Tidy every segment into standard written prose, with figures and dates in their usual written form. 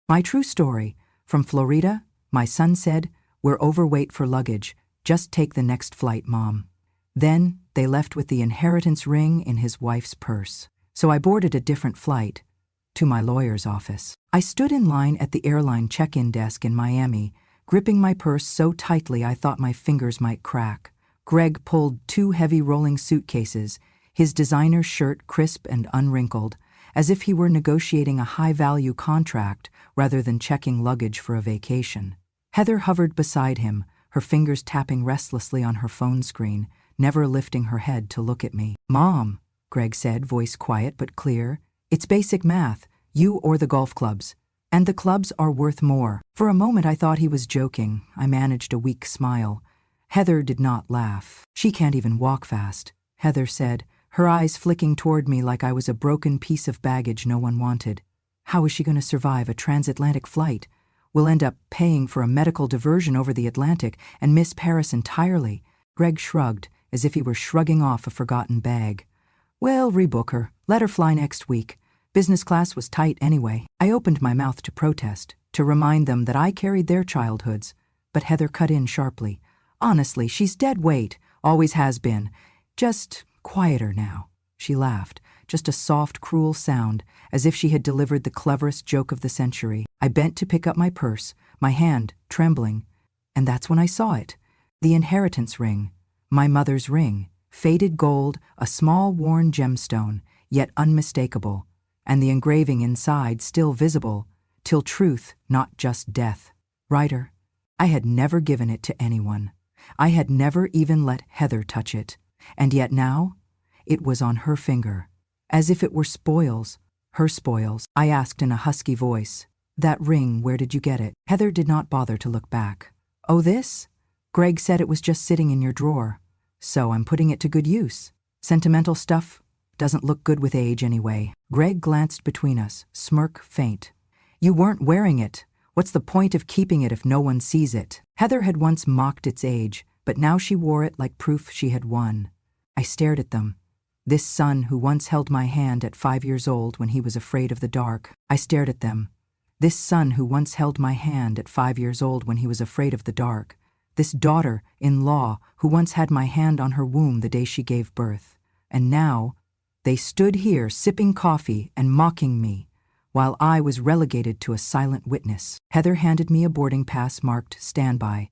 My true story. From Florida, my son said, "We're overweight for luggage. Just take the next flight, Mom." Then, they left with the inheritance ring in his wife's purse. So I boarded a different flight, to my lawyer's office. I stood in line at the airline check-in desk in Miami, gripping my purse so tightly I thought my fingers might crack. Greg pulled 2 heavy rolling suitcases, his designer shirt crisp and unwrinkled, as if he were negotiating a high-value contract rather than checking luggage for a vacation. Heather hovered beside him, her fingers tapping restlessly on her phone screen, never lifting her head to look at me. "Mom," Greg said, voice quiet but clear, "it's basic math, you or the golf clubs. And the clubs are worth more." For a moment I thought he was joking. I managed a weak smile. Heather did not laugh. "She can't even walk fast," Heather said, her eyes flicking toward me like I was a broken piece of baggage no one wanted. "How is she going to survive a transatlantic flight? We'll end up paying for a medical diversion over the Atlantic and miss Paris entirely." Greg shrugged, as if he were shrugging off a forgotten bag. "Well, rebook her. Let her fly next week. Business class was tight anyway." I opened my mouth to protest, to remind them that I carried their childhoods, but Heather cut in sharply. "Honestly, she's dead weight, always has been. Just quieter now." She laughed, just a soft, cruel sound, as if she had delivered the cleverest joke of the century. I bent to pick up my purse, my hand trembling, and that's when I saw it. The inheritance ring, my mother's ring, faded gold, a small worn gemstone, yet unmistakable, and the engraving inside still visible, "Till truth, not just death." Writer. I had never given it to anyone. I had never even let Heather touch it. And yet now, it was on her finger, as if it were spoils, her spoils. I asked in a husky voice, "That ring, where did you get it?" Heather did not bother to look back. "Oh, this? Greg said it was just sitting in your drawer. So I'm putting it to good use. Sentimental stuff doesn't look good with age anyway." Greg glanced between us, smirk faint. "You weren't wearing it. What's the point of keeping it if no one sees it?" Heather had once mocked its age, but now she wore it like proof she had won. I stared at them. This son who once held my hand at 5 years old when he was afraid of the dark. I stared at them. This son who once held my hand at 5 years old when he was afraid of the dark. This daughter-in-law who once had my hand on her womb the day she gave birth. And now, they stood here sipping coffee and mocking me, while I was relegated to a silent witness. Heather handed me a boarding pass marked "Standby."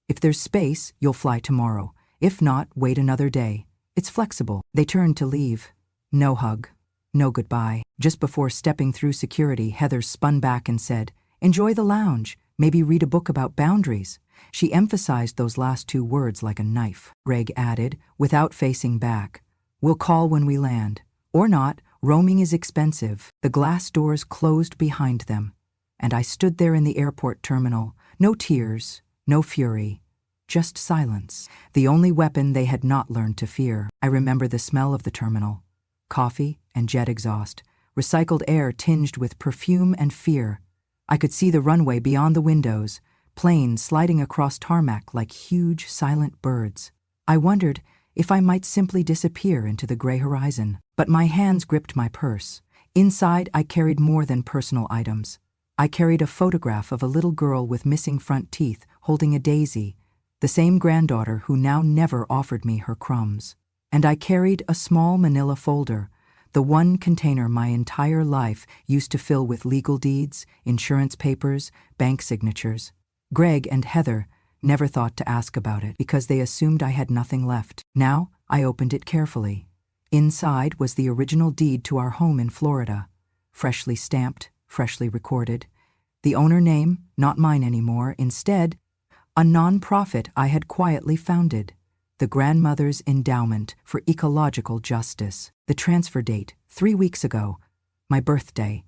"If there's space, you'll fly tomorrow. If not, wait another day. It's flexible." They turned to leave. No hug. No goodbye. Just before stepping through security, Heather spun back and said, "Enjoy the lounge. Maybe read a book about boundaries." She emphasized those last 2 words like a knife. Greg added, without facing back, "We'll call when we land. Or not, roaming is expensive." The glass doors closed behind them, and I stood there in the airport terminal. No tears, no fury. Just silence, the only weapon they had not learned to fear. I remember the smell of the terminal. Coffee and jet exhaust, recycled air tinged with perfume and fear. I could see the runway beyond the windows, planes sliding across tarmac like huge, silent birds. I wondered if I might simply disappear into the gray horizon. But my hands gripped my purse. Inside, I carried more than personal items. I carried a photograph of a little girl with missing front teeth holding a daisy, the same granddaughter who now never offered me her crumbs. And I carried a small manila folder, the one container my entire life used to fill with legal deeds, insurance papers, bank signatures. Greg and Heather never thought to ask about it because they assumed I had nothing left. Now, I opened it carefully. Inside was the original deed to our home in Florida, freshly stamped, freshly recorded. The owner name, not mine anymore, instead, a non-profit I had quietly founded, the Grandmother's Endowment for Ecological Justice. The transfer date, 3 weeks ago, my birthday.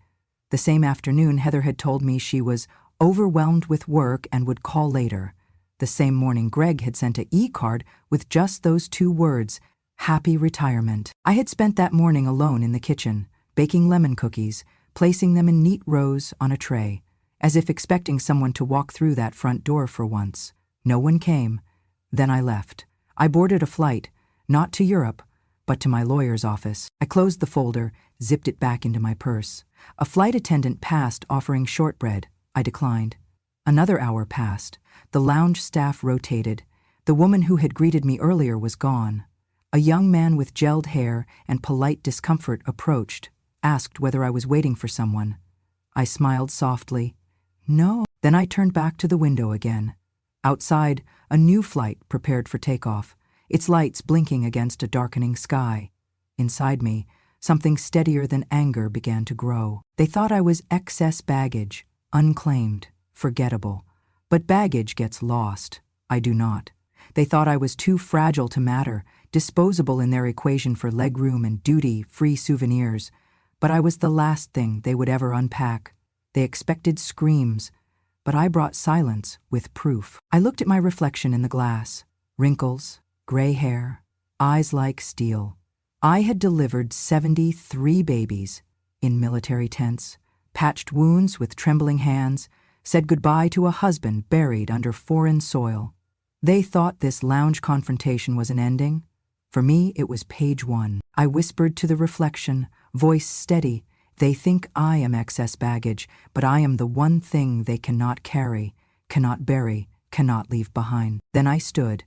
The same afternoon, Heather had told me she was overwhelmed with work and would call later. The same morning, Greg had sent an e-card with just those 2 words, "Happy Retirement." I had spent that morning alone in the kitchen, baking lemon cookies, placing them in neat rows on a tray, as if expecting someone to walk through that front door for once. No one came. Then I left. I boarded a flight, not to Europe, but to my lawyer's office. I closed the folder, zipped it back into my purse. A flight attendant passed offering shortbread, I declined. Another hour passed. The lounge staff rotated. The woman who had greeted me earlier was gone. A young man with gelled hair and polite discomfort approached, asked whether I was waiting for someone. I smiled softly. No. Then I turned back to the window again. Outside, a new flight prepared for takeoff, its lights blinking against a darkening sky. Inside me, something steadier than anger began to grow. They thought I was excess baggage, unclaimed, forgettable. But baggage gets lost. I do not. They thought I was too fragile to matter, disposable in their equation for legroom and duty-free souvenirs. But I was the last thing they would ever unpack. They expected screams, but I brought silence with proof. I looked at my reflection in the glass. Wrinkles, gray hair, eyes like steel. I had delivered 73 babies in military tents, patched wounds with trembling hands, said goodbye to a husband buried under foreign soil. They thought this lounge confrontation was an ending. For me, it was page 1. I whispered to the reflection, voice steady. They think I am excess baggage, but I am the one thing they cannot carry, cannot bury, cannot leave behind. Then I stood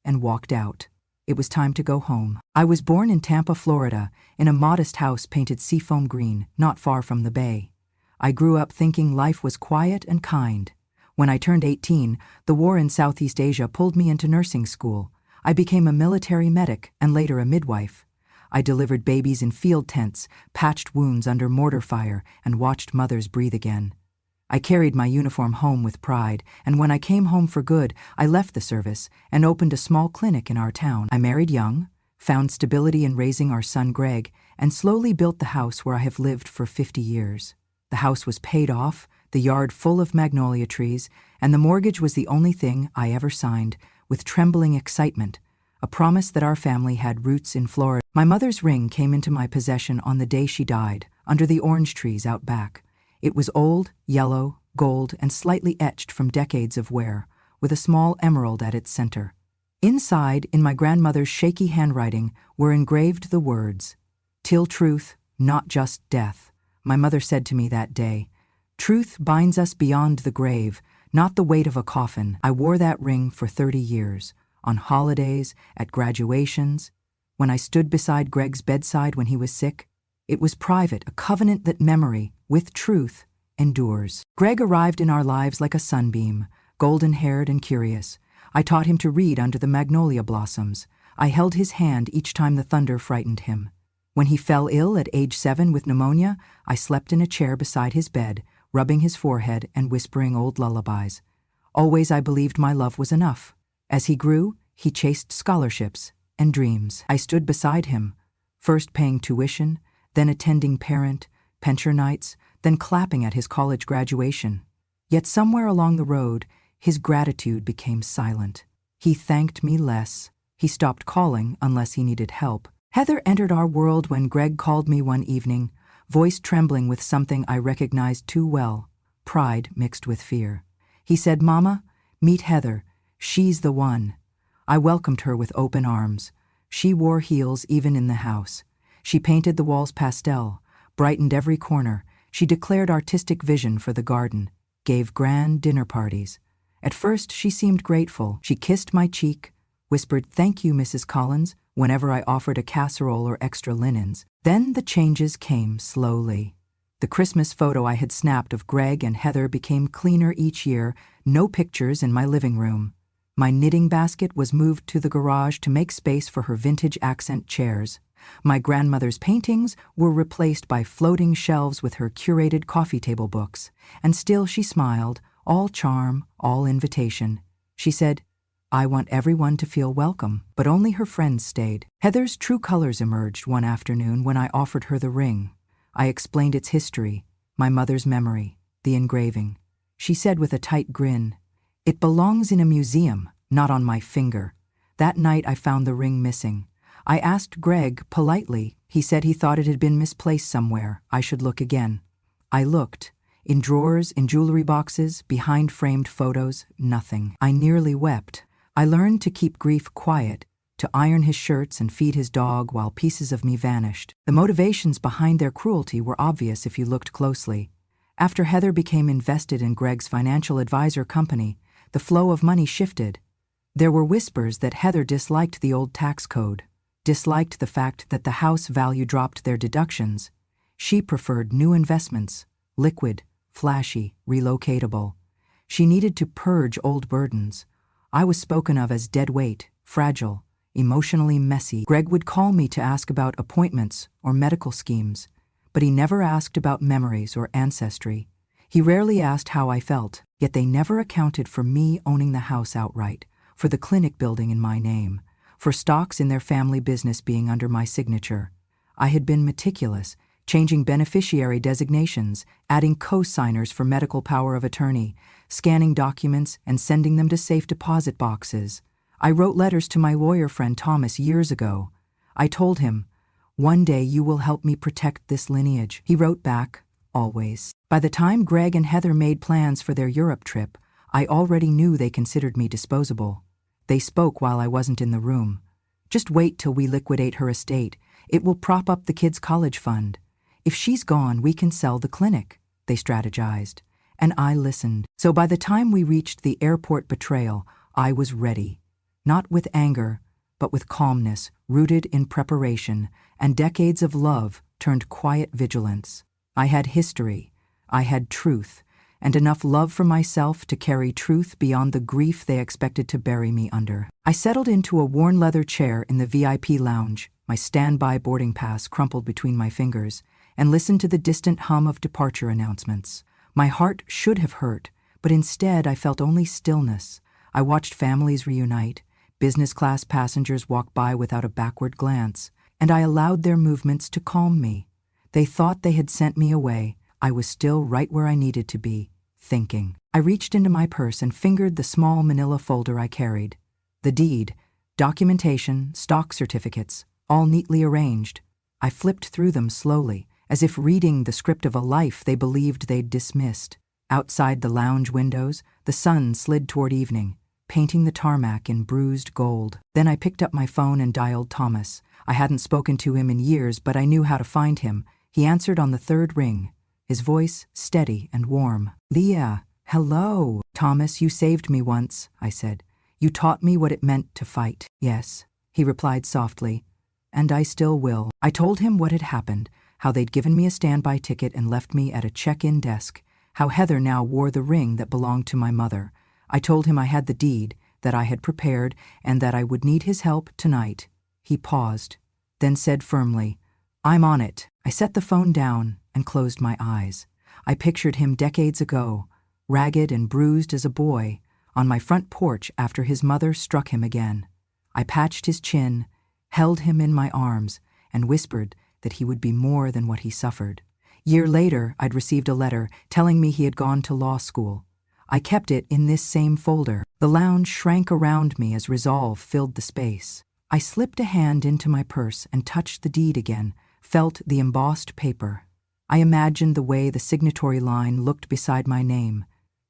and walked out. It was time to go home. I was born in Tampa, Florida, in a modest house painted seafoam green, not far from the bay. I grew up thinking life was quiet and kind. When I turned 18, the war in Southeast Asia pulled me into nursing school. I became a military medic and later a midwife. I delivered babies in field tents, patched wounds under mortar fire, and watched mothers breathe again. I carried my uniform home with pride, and when I came home for good, I left the service and opened a small clinic in our town. I married young, found stability in raising our son Greg, and slowly built the house where I have lived for 50 years. The house was paid off, the yard full of magnolia trees, and the mortgage was the only thing I ever signed, with trembling excitement, a promise that our family had roots in Florida. My mother's ring came into my possession on the day she died, under the orange trees out back. It was old, yellow, gold, and slightly etched from decades of wear, with a small emerald at its center. Inside, in my grandmother's shaky handwriting, were engraved the words, "Till truth, not just death," my mother said to me that day. Truth binds us beyond the grave, not the weight of a coffin. I wore that ring for 30 years, on holidays, at graduations. When I stood beside Greg's bedside when he was sick, it was private, a covenant that memory, with truth, endures. Greg arrived in our lives like a sunbeam, golden-haired and curious. I taught him to read under the magnolia blossoms. I held his hand each time the thunder frightened him. When he fell ill at age 7 with pneumonia, I slept in a chair beside his bed, rubbing his forehead and whispering old lullabies. Always I believed my love was enough. As he grew, he chased scholarships and dreams. I stood beside him, first paying tuition, then attending parent, pension nights, then clapping at his college graduation. Yet somewhere along the road, his gratitude became silent. He thanked me less. He stopped calling unless he needed help. Heather entered our world when Greg called me one evening, voice trembling with something I recognized too well, pride mixed with fear. He said, "Mama, meet Heather. She's the one." I welcomed her with open arms. She wore heels even in the house. She painted the walls pastel, brightened every corner. She declared artistic vision for the garden, gave grand dinner parties. At first, she seemed grateful. She kissed my cheek, whispered, "Thank you, Mrs. Collins," whenever I offered a casserole or extra linens. Then the changes came slowly. The Christmas photo I had snapped of Greg and Heather became cleaner each year, no pictures in my living room. My knitting basket was moved to the garage to make space for her vintage accent chairs. My grandmother's paintings were replaced by floating shelves with her curated coffee table books. And still she smiled, all charm, all invitation. She said, "I want everyone to feel welcome," but only her friends stayed. Heather's true colors emerged one afternoon when I offered her the ring. I explained its history, my mother's memory, the engraving. She said with a tight grin, "It belongs in a museum, not on my finger." That night I found the ring missing. I asked Greg politely. He said he thought it had been misplaced somewhere. I should look again. I looked. In drawers, in jewelry boxes, behind framed photos, nothing. I nearly wept. I learned to keep grief quiet, to iron his shirts and feed his dog while pieces of me vanished. The motivations behind their cruelty were obvious if you looked closely. After Heather became invested in Greg's financial advisor company, the flow of money shifted. There were whispers that Heather disliked the old tax code, disliked the fact that the house value dropped their deductions. She preferred new investments, liquid, flashy, relocatable. She needed to purge old burdens. I was spoken of as dead weight, fragile, emotionally messy. Greg would call me to ask about appointments or medical schemes, but he never asked about memories or ancestry. He rarely asked how I felt, yet they never accounted for me owning the house outright, for the clinic building in my name, for stocks in their family business being under my signature. I had been meticulous, changing beneficiary designations, adding co-signers for medical power of attorney, scanning documents and sending them to safe deposit boxes. I wrote letters to my lawyer friend Thomas years ago. I told him, "One day you will help me protect this lineage." He wrote back, "Always." By the time Greg and Heather made plans for their Europe trip, I already knew they considered me disposable. They spoke while I wasn't in the room. "Just wait till we liquidate her estate. It will prop up the kids' college fund. If she's gone, we can sell the clinic," they strategized. And I listened. So by the time we reached the airport betrayal, I was ready. Not with anger, but with calmness, rooted in preparation, and decades of love turned quiet vigilance. I had history, I had truth, and enough love for myself to carry truth beyond the grief they expected to bury me under. I settled into a worn leather chair in the VIP lounge, my standby boarding pass crumpled between my fingers, and listened to the distant hum of departure announcements. My heart should have hurt, but instead I felt only stillness. I watched families reunite, business class passengers walk by without a backward glance, and I allowed their movements to calm me. They thought they had sent me away. I was still right where I needed to be, thinking. I reached into my purse and fingered the small manila folder I carried. The deed, documentation, stock certificates, all neatly arranged. I flipped through them slowly, as if reading the script of a life they believed they'd dismissed. Outside the lounge windows, the sun slid toward evening, painting the tarmac in bruised gold. Then I picked up my phone and dialed Thomas. I hadn't spoken to him in years, but I knew how to find him. He answered on the third ring, his voice steady and warm. "Leah, hello." "Thomas, you saved me once," I said. "You taught me what it meant to fight." "Yes," he replied softly, "and I still will." I told him what had happened, how they'd given me a standby ticket and left me at a check-in desk, how Heather now wore the ring that belonged to my mother. I told him I had the deed, that I had prepared, and that I would need his help tonight. He paused, then said firmly, "I'm on it." I set the phone down and closed my eyes. I pictured him decades ago, ragged and bruised as a boy, on my front porch after his mother struck him again. I patched his chin, held him in my arms, and whispered that he would be more than what he suffered. Year later, I'd received a letter telling me he had gone to law school. I kept it in this same folder. The lounge shrank around me as resolve filled the space. I slipped a hand into my purse and touched the deed again, felt the embossed paper. I imagined the way the signatory line looked beside my name,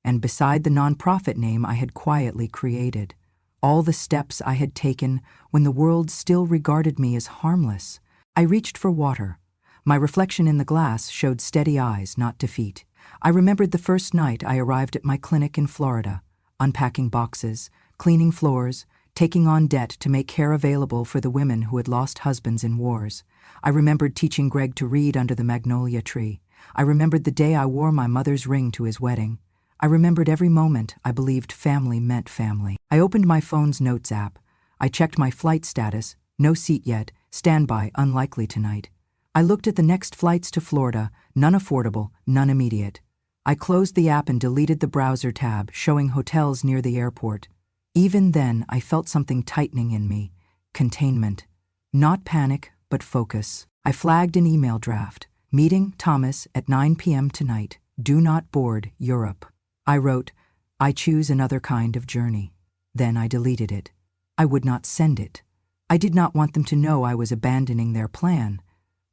and beside the nonprofit name I had quietly created. All the steps I had taken when the world still regarded me as harmless. I reached for water. My reflection in the glass showed steady eyes, not defeat. I remembered the first night I arrived at my clinic in Florida, unpacking boxes, cleaning floors, taking on debt to make care available for the women who had lost husbands in wars. I remembered teaching Greg to read under the magnolia tree. I remembered the day I wore my mother's ring to his wedding. I remembered every moment I believed family meant family. I opened my phone's notes app. I checked my flight status, no seat yet, standby, unlikely tonight. I looked at the next flights to Florida, none affordable, none immediate. I closed the app and deleted the browser tab, showing hotels near the airport. Even then, I felt something tightening in me. Containment. Not panic, but focus. I flagged an email draft. "Meeting Thomas at 9 p.m. tonight. Do not board Europe." I wrote, "I choose another kind of journey." Then I deleted it. I would not send it. I did not want them to know I was abandoning their plan.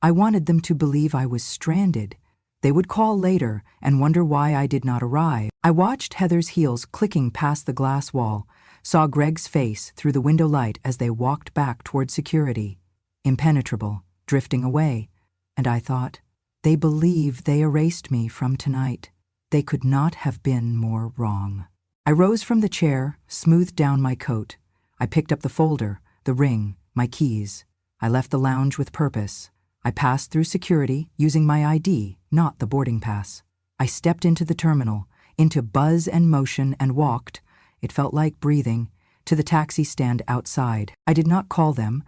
I wanted them to believe I was stranded. They would call later and wonder why I did not arrive. I watched Heather's heels clicking past the glass wall, saw Greg's face through the window light as they walked back toward security, impenetrable, drifting away, and I thought, They believe they erased me from tonight. They could not have been more wrong. I rose from the chair, smoothed down my coat. I picked up the folder, the ring, my keys. I left the lounge with purpose. I passed through security using my ID, not the boarding pass. I stepped into the terminal, into buzz and motion, and walked, it felt like breathing, to the taxi stand outside. I did not call them.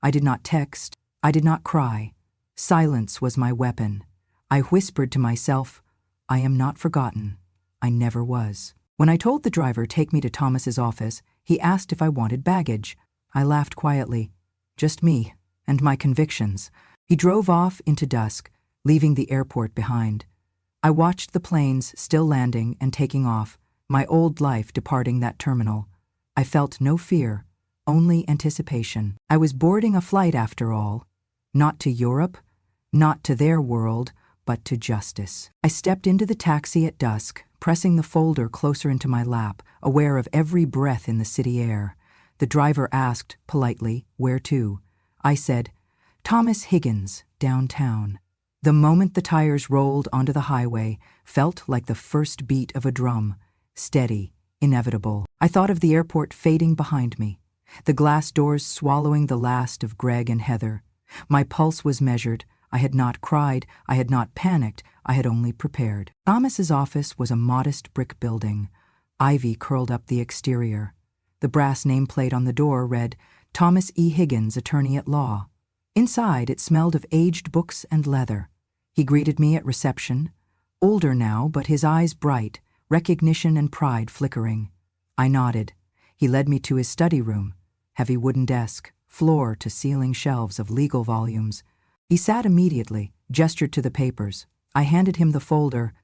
I did not text. I did not cry. Silence was my weapon. I whispered to myself, I am not forgotten. I never was. When I told the driver take me to Thomas's office, he asked if I wanted baggage. I laughed quietly. Just me and my convictions. He drove off into dusk, leaving the airport behind. I watched the planes still landing and taking off, my old life departing that terminal. I felt no fear, only anticipation. I was boarding a flight after all. Not to Europe, not to their world, but to justice. I stepped into the taxi at dusk, pressing the folder closer into my lap, aware of every breath in the city air. The driver asked, politely, where to? I said, Thomas Higgins, downtown. The moment the tires rolled onto the highway felt like the first beat of a drum, steady, inevitable. I thought of the airport fading behind me, the glass doors swallowing the last of Greg and Heather. My pulse was measured. I had not cried, I had not panicked, I had only prepared. Thomas's office was a modest brick building. Ivy curled up the exterior. The brass nameplate on the door read, Thomas E. Higgins, Attorney at Law. Inside, it smelled of aged books and leather. He greeted me at reception, older now, but his eyes bright, recognition and pride flickering. I nodded. He led me to his study room, heavy wooden desk, floor-to-ceiling shelves of legal volumes. He sat immediately, gestured to the papers. I handed him the folder.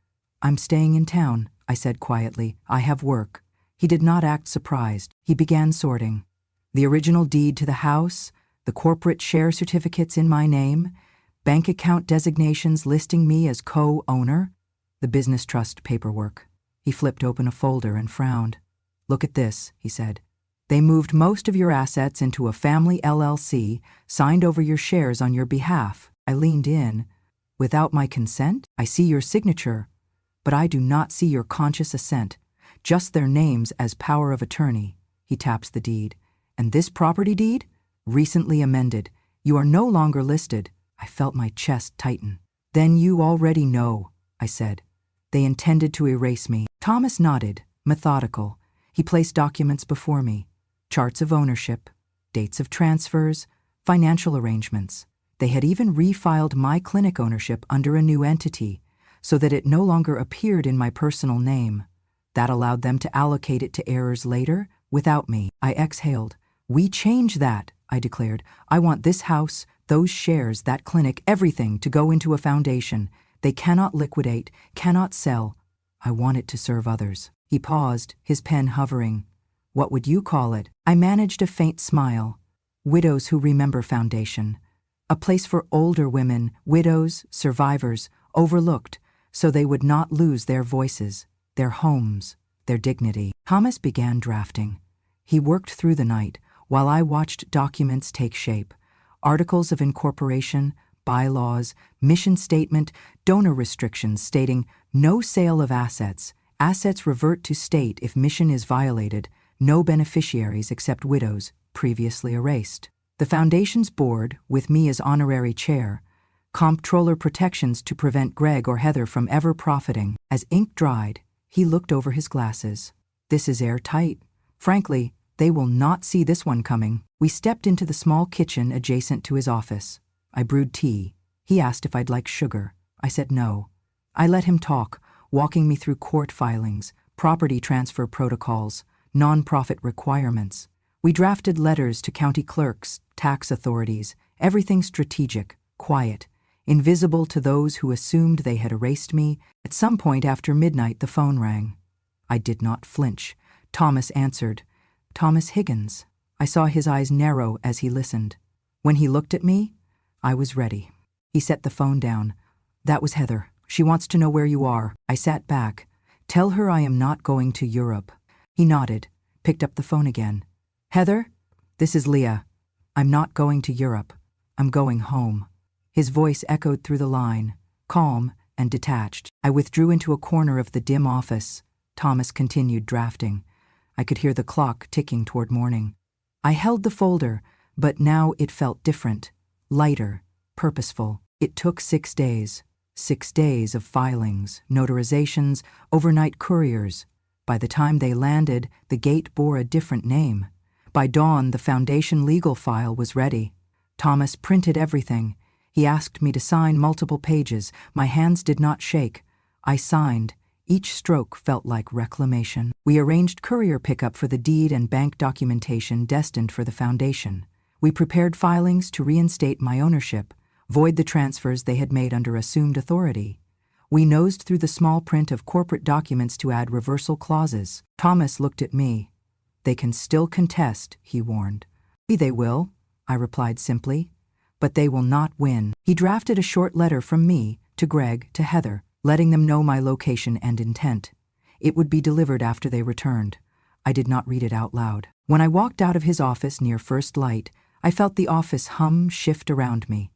I'm staying in town, I said quietly. I have work. He did not act surprised. He began sorting. The original deed to the house, the corporate share certificates in my name, bank account designations listing me as co-owner, the business trust paperwork. He flipped open a folder and frowned. Look at this, he said. They moved most of your assets into a family LLC, signed over your shares on your behalf. I leaned in. Without my consent? I see your signature, but I do not see your conscious assent. Just their names as power of attorney. He taps the deed. And this property deed? Recently amended. You are no longer listed. I felt my chest tighten. Then you already know, I said. They intended to erase me. Thomas nodded, methodical. He placed documents before me. Charts of ownership, dates of transfers, financial arrangements. They had even refiled my clinic ownership under a new entity, so that it no longer appeared in my personal name. That allowed them to allocate it to heirs later, without me. I exhaled. We change that, I declared. I want this house, those shares, that clinic, everything to go into a foundation. They cannot liquidate, cannot sell. I want it to serve others. He paused, his pen hovering. What would you call it? I managed a faint smile. Widows Who Remember Foundation. A place for older women, widows, survivors, overlooked, so they would not lose their voices, their homes, their dignity. Thomas began drafting. He worked through the night, while I watched documents take shape. Articles of incorporation, bylaws, mission statement, donor restrictions stating no sale of assets. Assets revert to state if mission is violated. No beneficiaries except widows, previously erased. The Foundation's board, with me as honorary chair, comptroller protections to prevent Greg or Heather from ever profiting. As ink dried, he looked over his glasses. This is airtight. Frankly, they will not see this one coming. We stepped into the small kitchen adjacent to his office. I brewed tea. He asked if I'd like sugar. I said no. I let him talk, walking me through court filings, property transfer protocols, nonprofit requirements. We drafted letters to county clerks, tax authorities, everything strategic, quiet, invisible to those who assumed they had erased me. At some point after midnight, the phone rang. I did not flinch. Thomas answered. Thomas Higgins. I saw his eyes narrow as he listened. When he looked at me, I was ready. He set the phone down. That was Heather. She wants to know where you are. I sat back. Tell her I am not going to Europe. He nodded, picked up the phone again. Heather, this is Leah. I'm not going to Europe. I'm going home. His voice echoed through the line. calm and detached. I withdrew into a corner of the dim office. Thomas continued drafting. I could hear the clock ticking toward morning. I held the folder, but now it felt different, lighter, purposeful. It took 6 days. 6 days of filings, notarizations, overnight couriers. By the time they landed, the gate bore a different name. By dawn, the foundation legal file was ready. Thomas printed everything. He asked me to sign multiple pages. My hands did not shake. I signed. Each stroke felt like reclamation. We arranged courier pickup for the deed and bank documentation destined for the foundation. We prepared filings to reinstate my ownership, void the transfers they had made under assumed authority. We nosed through the small print of corporate documents to add reversal clauses. Thomas looked at me. They can still contest, he warned. They will, I replied simply, but they will not win. He drafted a short letter from me to Greg to Heather, letting them know my location and intent. It would be delivered after they returned. I did not read it out loud. When I walked out of his office near first light, I felt the office hum shift around me.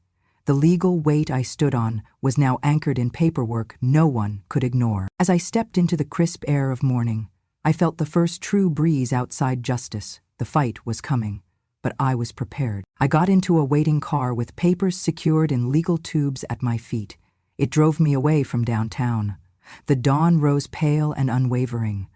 The legal weight I stood on was now anchored in paperwork no one could ignore. As I stepped into the crisp air of morning, I felt the first true breeze outside justice. The fight was coming, but I was prepared. I got into a waiting car with papers secured in legal tubes at my feet. It drove me away from downtown. The dawn rose pale and unwavering.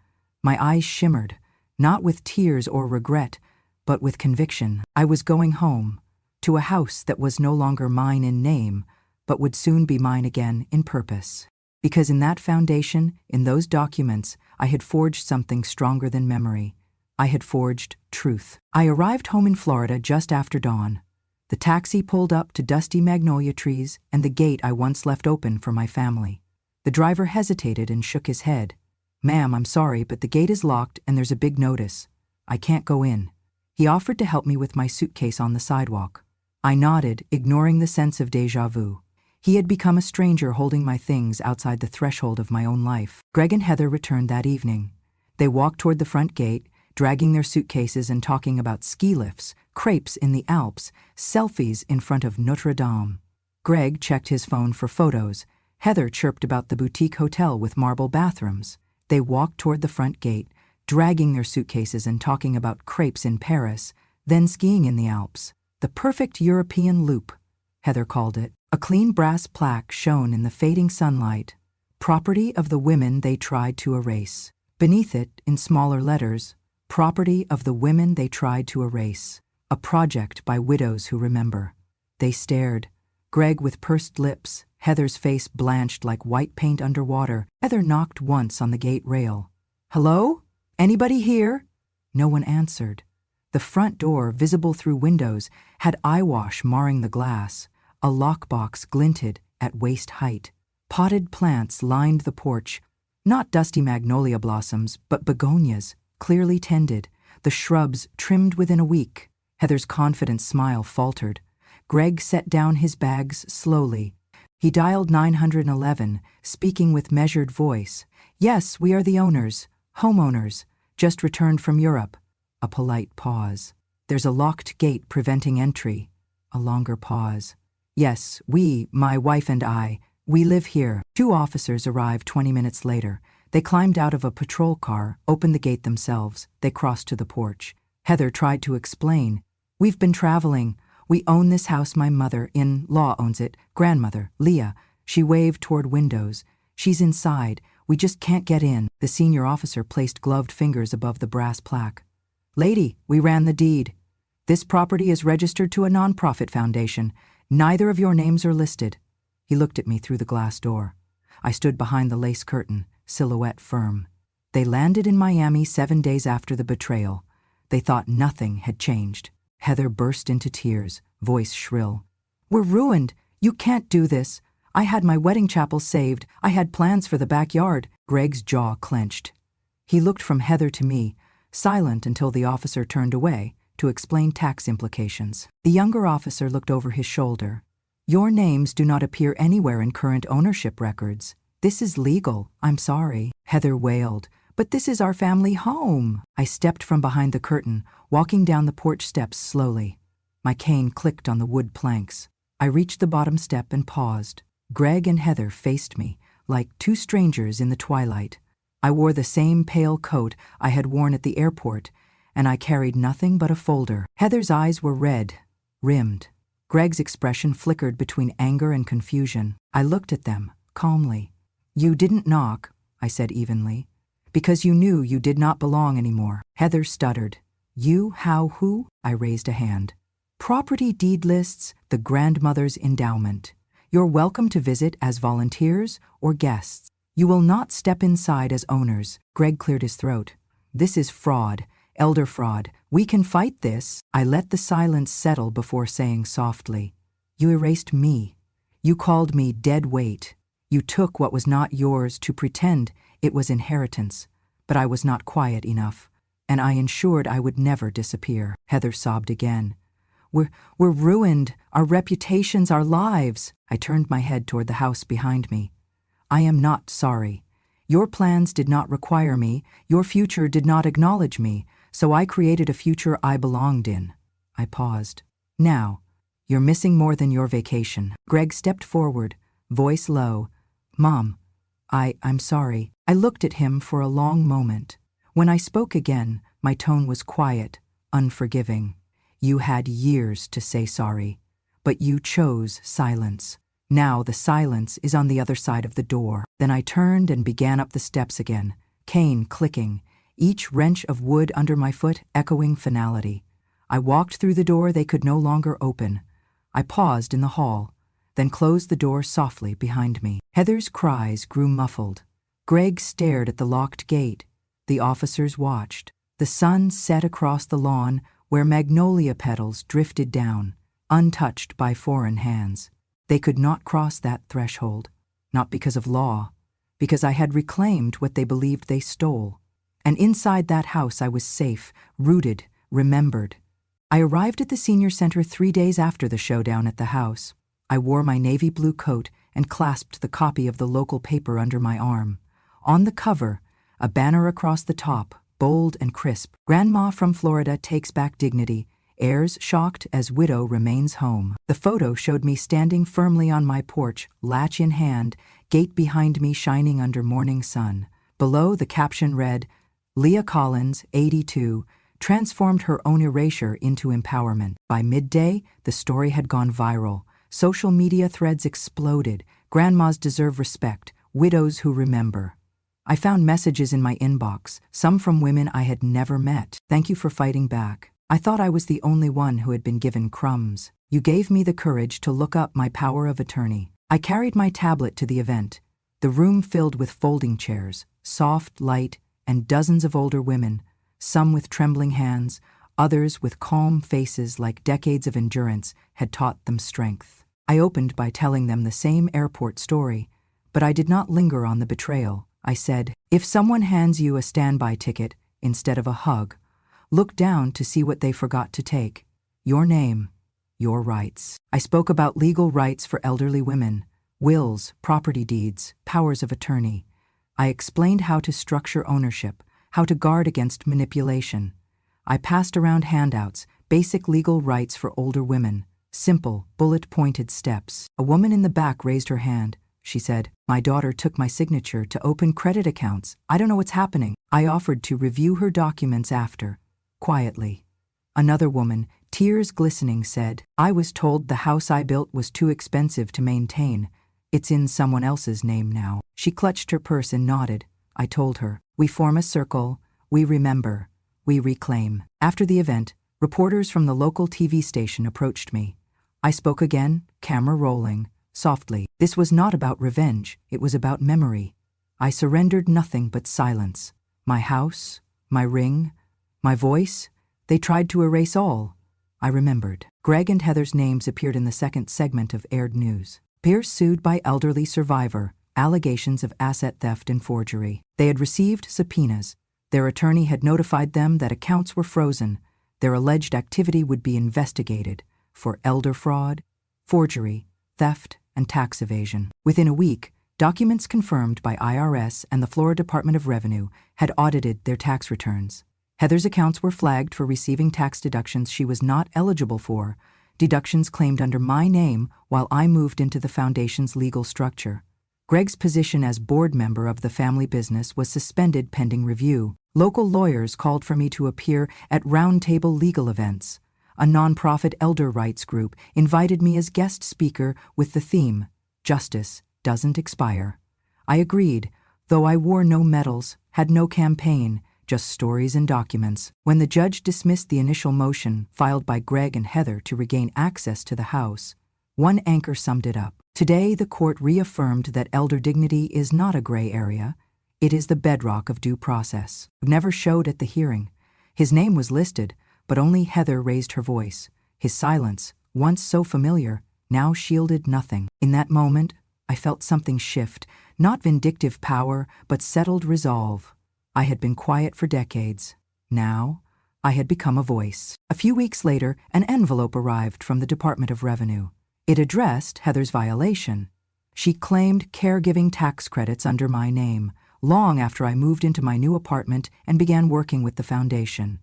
My eyes shimmered, not with tears or regret, but with conviction. I was going home, to a house that was no longer mine in name, but would soon be mine again in purpose. Because in that foundation, in those documents, I had forged something stronger than memory. I had forged truth. I arrived home in Florida just after dawn. The taxi pulled up to dusty magnolia trees and the gate I once left open for my family. The driver hesitated and shook his head. "Ma'am, I'm sorry, but the gate is locked and there's a big notice. I can't go in." He offered to help me with my suitcase on the sidewalk. I nodded, ignoring the sense of déjà vu. He had become a stranger holding my things outside the threshold of my own life. Greg and Heather returned that evening. They walked toward the front gate, dragging their suitcases and talking about ski lifts, crepes in the Alps, selfies in front of Notre Dame. Greg checked his phone for photos. Heather chirped about the boutique hotel with marble bathrooms. They walked toward the front gate, dragging their suitcases and talking about crepes in Paris, then skiing in the Alps. The perfect European loop, Heather called it. A clean brass plaque shone in the fading sunlight, property of the women they tried to erase. Beneath it, in smaller letters, property of the women they tried to erase. A project by widows who remember. They stared, Greg with pursed lips, Heather's face blanched like white paint underwater. Heather knocked once on the gate rail. "Hello? Anybody here?" No one answered. The front door, visible through windows, had eyewash marring the glass. A lockbox glinted at waist height. Potted plants lined the porch, not dusty magnolia blossoms, but begonias, clearly tended, the shrubs trimmed within a week. Heather's confident smile faltered. Greg set down his bags slowly. He dialed 911, speaking with measured voice. "Yes, we are the owners, homeowners, just returned from Europe." A polite pause. "There's a locked gate preventing entry." A longer pause. "Yes, my wife and I, we live here." 2 officers arrived 20 minutes later. They climbed out of a patrol car, opened the gate themselves. They crossed to the porch. Heather tried to explain. "We've been traveling. We own this house. My mother-in-law owns it. Grandmother, Leah." She waved toward windows. "She's inside. We just can't get in." The senior officer placed gloved fingers above the brass plaque. "Lady, we ran the deed. This property is registered to a nonprofit foundation. Neither of your names are listed." He looked at me through the glass door. I stood behind the lace curtain, silhouette firm. They landed in Miami 7 days after the betrayal. They thought nothing had changed. Heather burst into tears, voice shrill. "We're ruined. You can't do this. I had my wedding chapel saved. I had plans for the backyard." Greg's jaw clenched. He looked from Heather to me, silent until the officer turned away to explain tax implications. The younger officer looked over his shoulder. "Your names do not appear anywhere in current ownership records. This is legal. I'm sorry." Heather wailed. "But this is our family home." I stepped from behind the curtain, walking down the porch steps slowly. My cane clicked on the wood planks. I reached the bottom step and paused. Greg and Heather faced me, like two strangers in the twilight. I wore the same pale coat I had worn at the airport, and I carried nothing but a folder. Heather's eyes were red, rimmed. Greg's expression flickered between anger and confusion. I looked at them, calmly. "You didn't knock," I said evenly, "because you knew you did not belong anymore." Heather stuttered. "You, how, who?" I raised a hand. "Property deed lists, the grandmother's endowment. You're welcome to visit as volunteers or guests. You will not step inside as owners." Greg cleared his throat. "This is fraud, elder fraud. We can fight this." I let the silence settle before saying softly, "You erased me. You called me dead weight. You took what was not yours to pretend it was inheritance. But I was not quiet enough, and I ensured I would never disappear." Heather sobbed again. We're ruined, our reputations, our lives." I turned my head toward the house behind me. "I am not sorry. Your plans did not require me, your future did not acknowledge me, so I created a future I belonged in." I paused. "Now, you're missing more than your vacation." Greg stepped forward, voice low. "Mom, I'm sorry." I looked at him for a long moment. When I spoke again, my tone was quiet, unforgiving. "You had years to say sorry, but you chose silence. Now the silence is on the other side of the door." Then I turned and began up the steps again, cane clicking, each wrench of wood under my foot echoing finality. I walked through the door they could no longer open. I paused in the hall, then closed the door softly behind me. Heather's cries grew muffled. Greg stared at the locked gate. The officers watched. The sun set across the lawn where magnolia petals drifted down, untouched by foreign hands. They could not cross that threshold, not because of law, because I had reclaimed what they believed they stole. And inside that house I was safe, rooted, remembered. I arrived at the senior center 3 days after the showdown at the house. I wore my navy blue coat and clasped the copy of the local paper under my arm. On the cover, a banner across the top, bold and crisp. "Grandma from Florida takes back dignity. Heirs shocked as widow remains home." The photo showed me standing firmly on my porch, latch in hand, gate behind me shining under morning sun. Below, the caption read, "Leah Collins, 82, transformed her own erasure into empowerment." By midday, the story had gone viral. Social media threads exploded. "Grandmas deserve respect. Widows who remember." I found messages in my inbox, some from women I had never met. "Thank you for fighting back. I thought I was the only one who had been given crumbs. You gave me the courage to look up my power of attorney." I carried my tablet to the event, the room filled with folding chairs, soft light, and dozens of older women, some with trembling hands, others with calm faces like decades of endurance had taught them strength. I opened by telling them the same airport story, but I did not linger on the betrayal. I said, "If someone hands you a standby ticket instead of a hug, look down to see what they forgot to take. Your name, your rights." I spoke about legal rights for elderly women, wills, property deeds, powers of attorney. I explained how to structure ownership, how to guard against manipulation. I passed around handouts, basic legal rights for older women, simple, bullet-pointed steps. A woman in the back raised her hand. She said, "My daughter took my signature to open credit accounts. I don't know what's happening." I offered to review her documents after, quietly. Another woman, tears glistening, said, "I was told the house I built was too expensive to maintain. It's in someone else's name now." She clutched her purse and nodded. I told her, "We form a circle, we remember, we reclaim." After the event, reporters from the local TV station approached me. I spoke again, camera rolling, softly. This was not about revenge, it was about memory. I surrendered nothing but silence. My house, my ring, my voice, they tried to erase all. I remembered. Greg and Heather's names appeared in the second segment of aired news. Pierce sued by elderly survivor, allegations of asset theft and forgery. They had received subpoenas. Their attorney had notified them that accounts were frozen. Their alleged activity would be investigated for elder fraud, forgery, theft, and tax evasion. Within a week, documents confirmed by IRS and the Florida Department of Revenue had audited their tax returns. Heather's accounts were flagged for receiving tax deductions she was not eligible for, deductions claimed under my name while I moved into the foundation's legal structure. Greg's position as board member of the family business was suspended pending review. Local lawyers called for me to appear at roundtable legal events. A nonprofit elder rights group invited me as guest speaker with the theme, "Justice Doesn't Expire." I agreed, though I wore no medals, had no campaign, just stories and documents. When the judge dismissed the initial motion filed by Greg and Heather to regain access to the house, one anchor summed it up. Today, the court reaffirmed that elder dignity is not a gray area. It is the bedrock of due process. Never showed at the hearing. His name was listed, but only Heather raised her voice. His silence, once so familiar, now shielded nothing. In that moment, I felt something shift, not vindictive power, but settled resolve. I had been quiet for decades. Now, I had become a voice. A few weeks later, an envelope arrived from the Department of Revenue. It addressed Heather's violation. She claimed caregiving tax credits under my name, long after I moved into my new apartment and began working with the foundation.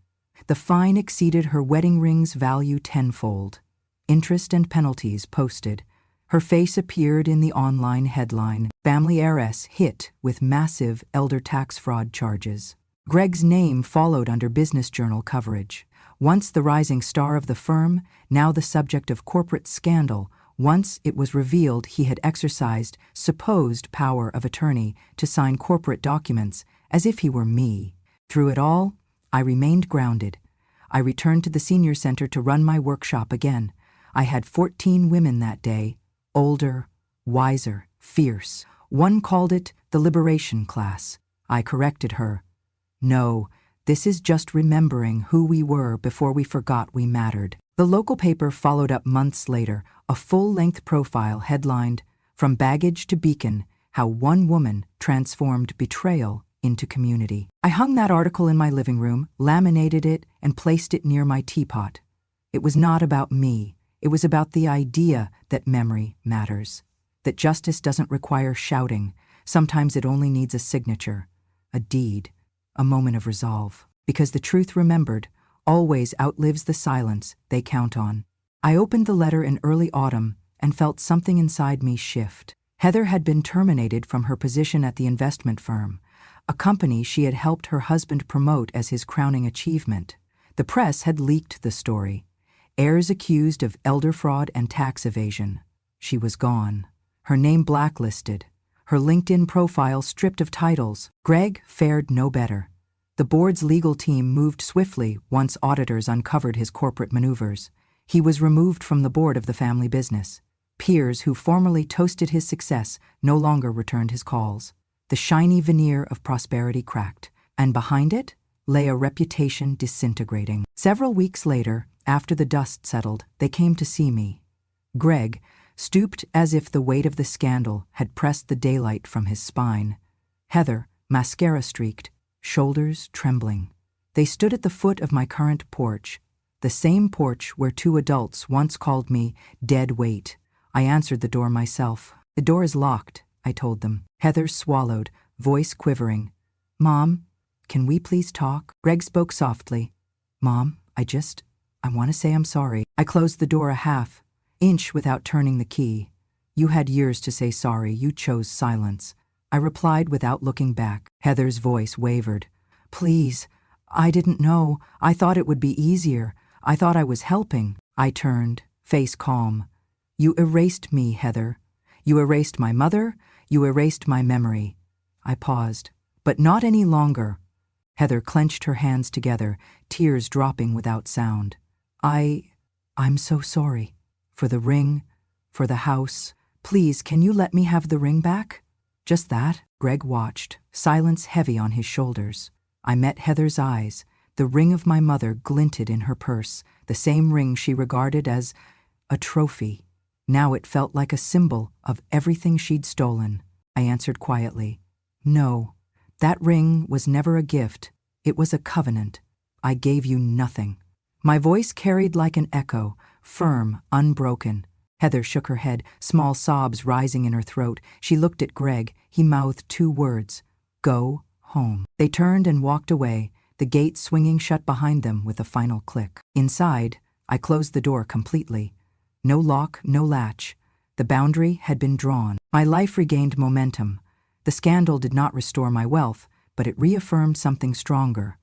The fine exceeded her wedding ring's value tenfold. Interest and penalties posted. Her face appeared in the online headline, "Family Heiress Hit with Massive Elder Tax Fraud Charges." Greg's name followed under Business Journal coverage. Once the rising star of the firm, now the subject of corporate scandal. Once it was revealed he had exercised supposed power of attorney to sign corporate documents as if he were me. Through it all, I remained grounded. I returned to the senior center to run my workshop again. I had 14 women that day, older, wiser, fierce. One called it the liberation class. I corrected her. No, this is just remembering who we were before we forgot we mattered. The local paper followed up months later, a full-length profile headlined, "From Baggage to Beacon, How One Woman Transformed Betrayal into Community." I hung that article in my living room, laminated it, and placed it near my teapot. It was not about me. It was about the idea that memory matters, that justice doesn't require shouting. Sometimes it only needs a signature, a deed, a moment of resolve. Because the truth remembered always outlives the silence they count on. I opened the letter in early autumn and felt something inside me shift. Heather had been terminated from her position at the investment firm, a company she had helped her husband promote as his crowning achievement. The press had leaked the story. Heirs accused of elder fraud and tax evasion. She was gone. Her name blacklisted. Her LinkedIn profile stripped of titles. Greg fared no better. The board's legal team moved swiftly once auditors uncovered his corporate maneuvers. He was removed from the board of the family business. Peers who formerly toasted his success no longer returned his calls. The shiny veneer of prosperity cracked, and behind it lay a reputation disintegrating. Several weeks later, after the dust settled, they came to see me. Greg, stooped as if the weight of the scandal had pressed the daylight from his spine. Heather, mascara-streaked, shoulders trembling. They stood at the foot of my current porch, the same porch where two adults once called me dead weight. I answered the door myself. "The door is locked," I told them. Heather swallowed, voice quivering. "Mom, can we please talk?" Greg spoke softly. "Mom, I want to say I'm sorry." I closed the door a half-inch without turning the key. "You had years to say sorry. You chose silence." I replied without looking back. Heather's voice wavered. "Please, I didn't know. I thought it would be easier. I thought I was helping." I turned, face calm. "You erased me, Heather. You erased my mother. You erased my memory." I paused. "But not any longer." Heather clenched her hands together, tears dropping without sound. I'm so sorry. For the ring, for the house. Please, can you let me have the ring back?" Just that. Greg watched, silence heavy on his shoulders. I met Heather's eyes. The ring of my mother glinted in her purse, the same ring she regarded as a trophy. Now it felt like a symbol of everything she'd stolen. I answered quietly, "No, that ring was never a gift. It was a covenant. I gave you nothing." My voice carried like an echo, firm, unbroken. Heather shook her head, small sobs rising in her throat. She looked at Greg. He mouthed two words, "Go home." They turned and walked away, the gate swinging shut behind them with a final click. Inside, I closed the door completely. No lock, no latch. The boundary had been drawn. My life regained momentum. The scandal did not restore my wealth, but it reaffirmed something stronger.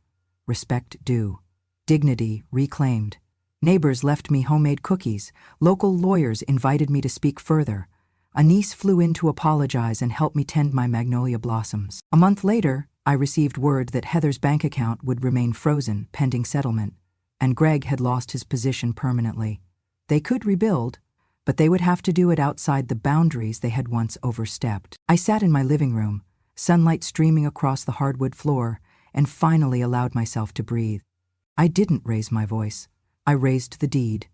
Respect due. Dignity reclaimed. Neighbors left me homemade cookies. Local lawyers invited me to speak further. A niece flew in to apologize and help me tend my magnolia blossoms. A month later, I received word that Heather's bank account would remain frozen pending settlement, and Greg had lost his position permanently. They could rebuild, but they would have to do it outside the boundaries they had once overstepped. I sat in my living room, sunlight streaming across the hardwood floor, and finally allowed myself to breathe. I didn't raise my voice. I raised the deed,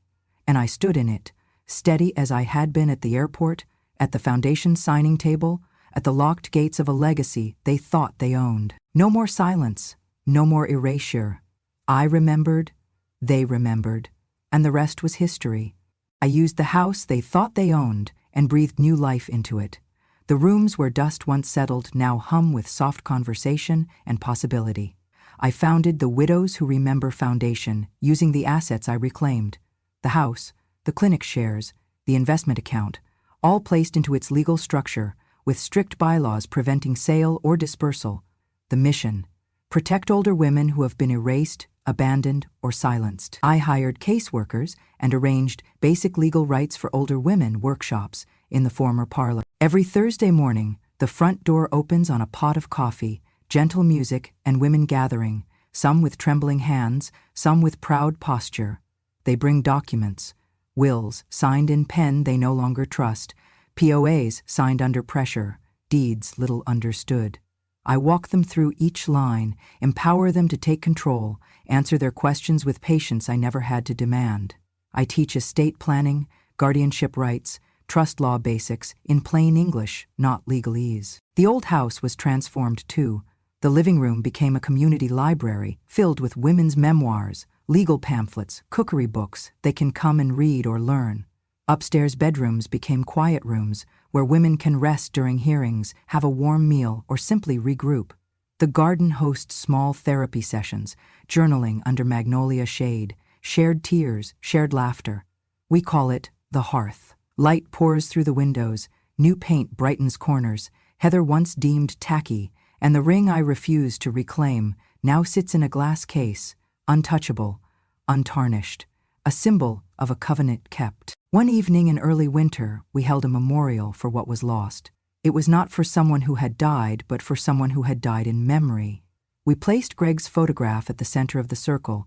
and I stood in it, steady as I had been at the airport, at the foundation signing table, at the locked gates of a legacy they thought they owned. No more silence, no more erasure. I remembered, they remembered, and the rest was history. I used the house they thought they owned and breathed new life into it. The rooms where dust once settled now hum with soft conversation and possibility. I founded the Widows Who Remember Foundation using the assets I reclaimed. The house, the clinic shares, the investment account, all placed into its legal structure, with strict bylaws preventing sale or dispersal. The mission: protect older women who have been erased, abandoned, or silenced. I hired caseworkers and arranged basic legal rights for older women workshops in the former parlor. Every Thursday morning, the front door opens on a pot of coffee, gentle music, and women gathering, some with trembling hands, some with proud posture. They bring documents: wills signed in pen they no longer trust, POAs signed under pressure, deeds little understood. I walk them through each line, empower them to take control, answer their questions with patience I never had to demand. I teach estate planning, guardianship rights, trust law basics in plain English, not legalese. The old house was transformed too. The living room became a community library filled with women's memoirs, legal pamphlets, cookery books they can come and read or learn. Upstairs bedrooms became quiet rooms where women can rest during hearings, have a warm meal, or simply regroup. The garden hosts small therapy sessions, journaling under magnolia shade, shared tears, shared laughter. We call it the hearth. Light pours through the windows, new paint brightens corners. Heather once deemed tacky, and the ring I refused to reclaim now sits in a glass case, untouchable, untarnished, a symbol of a covenant kept. One evening in early winter, we held a memorial for what was lost. It was not for someone who had died, but for someone who had died in memory. We placed Greg's photograph at the center of the circle,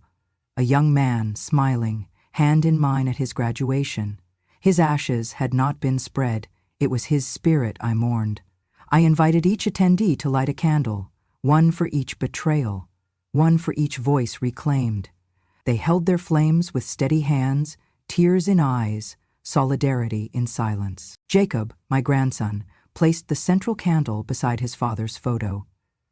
a young man smiling, hand in mine at his graduation. His ashes had not been spread. It was his spirit I mourned. I invited each attendee to light a candle, one for each betrayal, one for each voice reclaimed. They held their flames with steady hands, tears in eyes, solidarity in silence. Jacob, my grandson, placed the central candle beside his father's photo.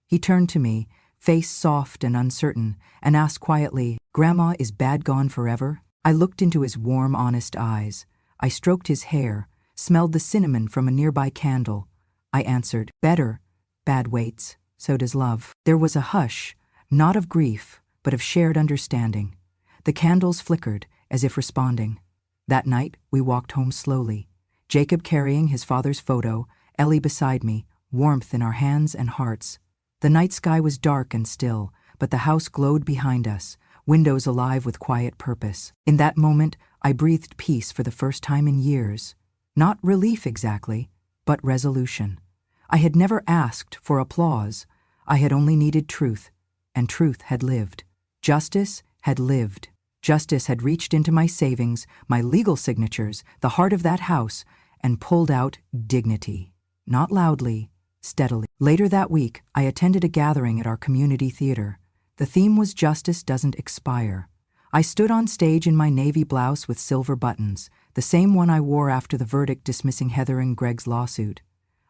He turned to me, face soft and uncertain, and asked quietly, "Grandma, is Bad gone forever?" I looked into his warm, honest eyes. I stroked his hair, smelled the cinnamon from a nearby candle. I answered, "Better. Bad waits. So does love." There was a hush, not of grief, but of shared understanding. The candles flickered, as if responding. That night, we walked home slowly, Jacob carrying his father's photo, Ellie beside me, warmth in our hands and hearts. The night sky was dark and still, but the house glowed behind us, windows alive with quiet purpose. In that moment, I breathed peace for the first time in years. Not relief exactly, but resolution. I had never asked for applause. I had only needed truth, and truth had lived. Justice had lived. Justice had reached into my savings, my legal signatures, the heart of that house, and pulled out dignity. Not loudly, steadily. Later that week, I attended a gathering at our community theater. The theme was Justice Doesn't Expire. I stood on stage in my navy blouse with silver buttons, the same one I wore after the verdict dismissing Heather and Greg's lawsuit.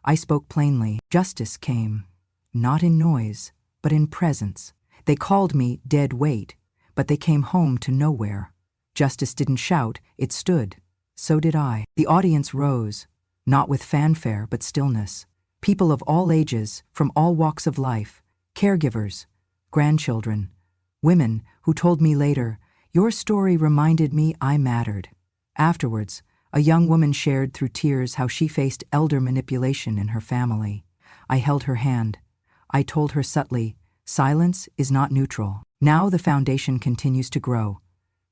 I spoke plainly. Justice came, not in noise, but in presence. They called me dead weight, but they came home to nowhere. Justice didn't shout, it stood. So did I. The audience rose, not with fanfare but stillness. People of all ages, from all walks of life, caregivers, grandchildren, women who told me later, "Your story reminded me I mattered." Afterwards, a young woman shared through tears how she faced elder manipulation in her family. I held her hand. I told her subtly, silence is not neutral. Now the foundation continues to grow.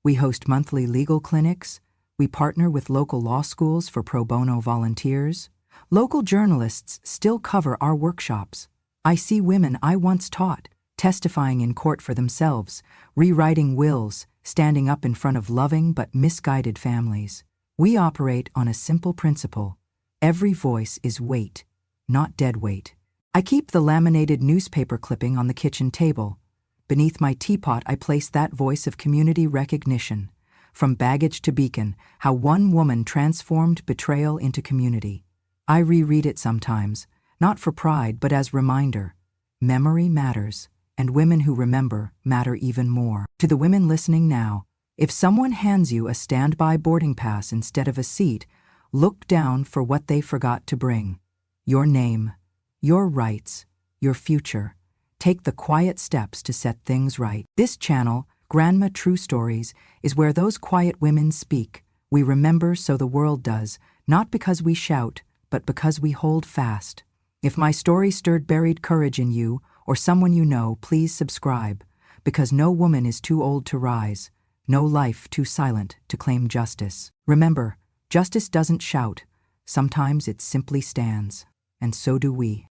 We host monthly legal clinics. We partner with local law schools for pro bono volunteers. Local journalists still cover our workshops. I see women I once taught, testifying in court for themselves, rewriting wills, standing up in front of loving but misguided families. We operate on a simple principle. Every voice is weight, not dead weight. I keep the laminated newspaper clipping on the kitchen table. Beneath my teapot I place that voice of community recognition. From baggage to beacon, how one woman transformed betrayal into community. I reread it sometimes, not for pride but as reminder. Memory matters, and women who remember matter even more. To the women listening now, if someone hands you a standby boarding pass instead of a seat, look down for what they forgot to bring. Your name, your rights, your future. Take the quiet steps to set things right. This channel, Grandma True Stories, is where those quiet women speak. We remember so the world does, not because we shout, but because we hold fast. If my story stirred buried courage in you, or someone you know, please subscribe, because no woman is too old to rise, no life too silent to claim justice. Remember, justice doesn't shout. Sometimes it simply stands, and so do we.